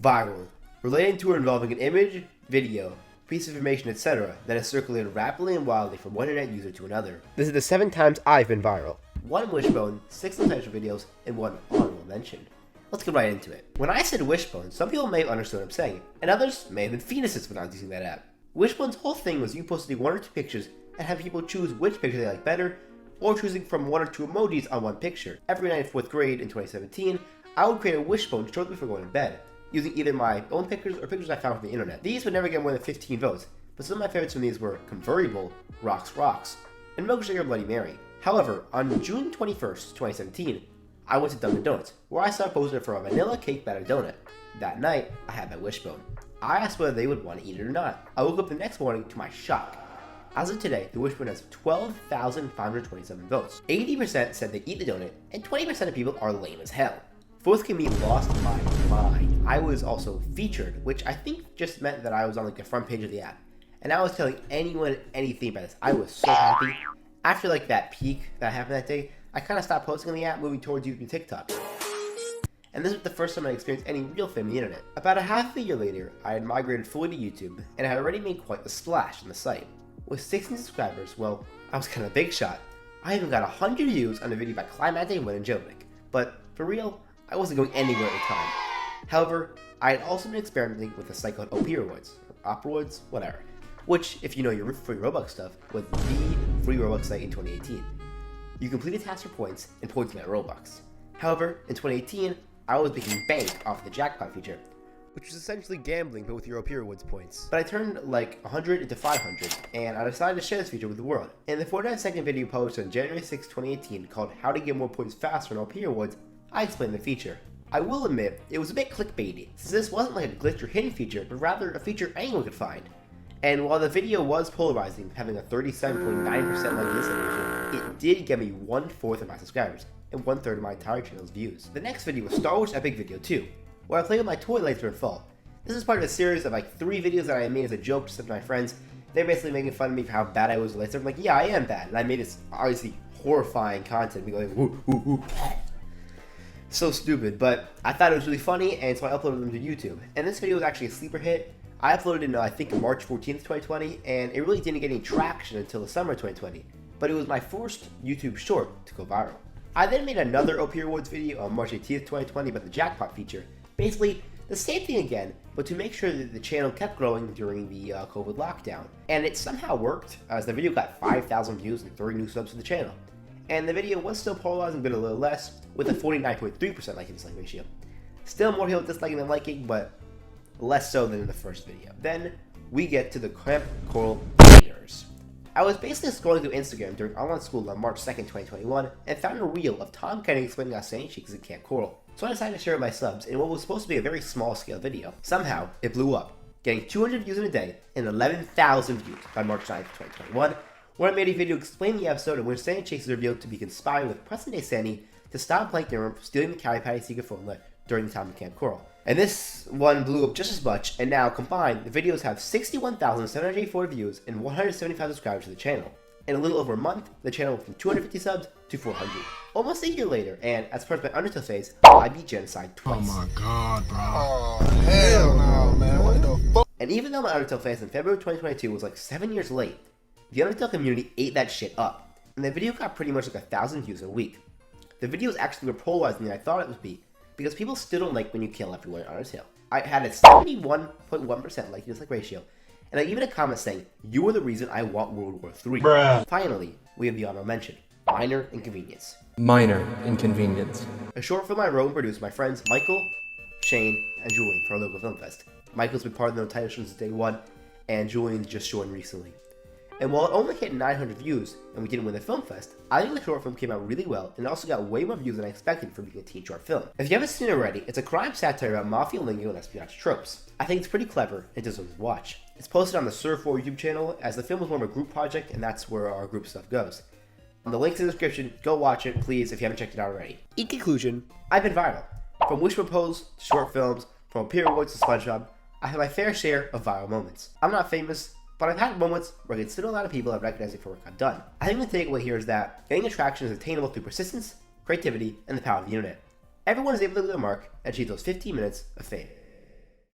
Viral, relating to or involving an image, video, piece of information, etc. that is circulated rapidly and wildly from one internet user to another. This is the 7 times I've been viral. 1 wishbone, 6 unintentional videos, and 1 honorable mention. Let's get right into it. When I said wishbone, some people may have understood what I'm saying, and others may have been fetuses when I was using that app. Wishbone's whole thing was you posting 1 or 2 pictures and have people choose which picture they like better, or choosing from 1 or 2 emojis on 1 picture. Every night in 4th grade in 2017, I would create a wishbone shortly before going to bed, using either my own pictures or pictures I found from the internet. These would never get more than 15 votes, but some of my favorites from these were Convertible, Rocks, and Milkshake or Bloody Mary. However, on June 21st, 2017, I went to Dunkin' Donuts, where I saw a poster for a vanilla cake batter donut. That night, I had my wishbone. I asked whether they would want to eat it or not. I woke up the next morning to my shock. As of today, the wishbone has 12,527 votes. 80% said they eat the donut, and 20% of people are lame as hell. 4th Can Be lost my mind. I was also featured, which I think just meant that I was on like the front page of the app. And I was telling anyone anything about this. I was so happy. After like that peak that happened that day, I kind of stopped posting on the app, moving towards YouTube and TikTok. And this was the first time I experienced any real fame on the internet. About a half a year later, I had migrated fully to YouTube, and I had already made quite a splash on the site. With 16 subscribers, well, I was kind of a big shot. I even got 100 views on a video by Climatic and Jovic. But for real, I wasn't going anywhere at the time. However, I had also been experimenting with a site called Opioids, or Oproids, whatever, which, if you know your free Robux stuff, was the free Robux site in 2018. You complete a task for points, and points net Robux. However, in 2018, I was making bank off the jackpot feature, which was essentially gambling but with your Opioids points. But I turned like 100 into 500, and I decided to share this feature with the world. In the 49-second video posted on January 6, 2018 called How to Get More Points Faster on Opioids, I explained the feature. I will admit, it was a bit clickbaity, since this wasn't like a glitch or hidden feature, but rather a feature anyone could find. And while the video was polarizing, having a 37.9% like listen ratio, it did get me 1/4 of my subscribers, and 1/3 of my entire channel's views. The next video was Star Wars Epic Video 2, where I played with my toy lightsaber in fall. This is part of a series of like 3 videos that I made as a joke to some of my friends. They're basically making fun of me for how bad I was with lightsaber. I'm like, yeah, I am bad, and I made this obviously horrifying content, me going woo woo woo. So stupid, but I thought it was really funny, and so I uploaded them to YouTube. And this video was actually a sleeper hit. I uploaded it I think March 14th, 2020, and it really didn't get any traction until the summer of 2020. But it was my first YouTube short to go viral. I then made another Opioids video on March 18th, 2020 about the jackpot feature. Basically, the same thing again, but to make sure that the channel kept growing during the COVID lockdown. And it somehow worked, as the video got 5,000 views and 30 new subs to the channel. And the video was still polarizing, but a little less, with a 49.3% like and dislike ratio. Still more people disliking than liking, but less so than in the first video. Then we get to the Camp Coral haters. I was basically scrolling through Instagram during online school on March 2nd, 2021, and found a reel of Tom Kenny explaining how Sand Shakes is in Camp Coral. So I decided to share it with my subs in what was supposed to be a very small scale video. Somehow, it blew up, getting 200 views in a day and 11,000 views by March 9th, 2021, where I made a video explaining the episode in which Sand Shakes is revealed to be conspiring with present-day Sandy to stop Plankton from stealing the Krabby Patty secret formula during the time of Camp Coral. And this one blew up just as much, and now combined, the videos have 61,784 views and 175 subscribers to the channel. In a little over a month, the channel went from 250 subs to 400. Almost a year later, and as part of my Undertale phase, I beat Genocide twice. Oh my god, bro. Oh, hell no, man. What the fuck? And even though my Undertale phase in February 2022 was like 7 years late, the Undertale community ate that shit up, and the video got pretty much like 1,000 views in a week. The video is actually more polarizing than I thought it would be, because people still don't like when you kill everyone in Undertale. I had a 71.1% like dislike ratio, and I even a comment saying, "You are the reason I want World War III." Bruh. Finally, we have the honorable mention, Minor Inconvenience. Minor inconvenience. A short film I wrote and produced with my friends Michael, Shane, and Julian for our local film fest. Michael's been part of the title show since day 1, and Julian just joined recently. And while it only hit 900 views, and we didn't win the film fest, I think the short film came out really well, and it also got way more views than I expected for being a teen short film. If you haven't seen it already, it's a crime satire about mafia lingo and espionage tropes. I think it's pretty clever, and deserves a watch. It's posted on the Surf4 YouTube channel, as the film was more of a group project, and that's where our group stuff goes. The link's in the description, go watch it, please, if you haven't checked it out already. In conclusion, I've been viral. From wishbone pose to short films, from Opioids to SpongeBob, I have my fair share of viral moments. I'm not famous, but I've had moments where I consider a lot of people have recognized me for work I've done. I think the takeaway here is that getting attraction is attainable through persistence, creativity, and the power of the internet. Everyone is able to leave their mark and achieve those 15 minutes of fame.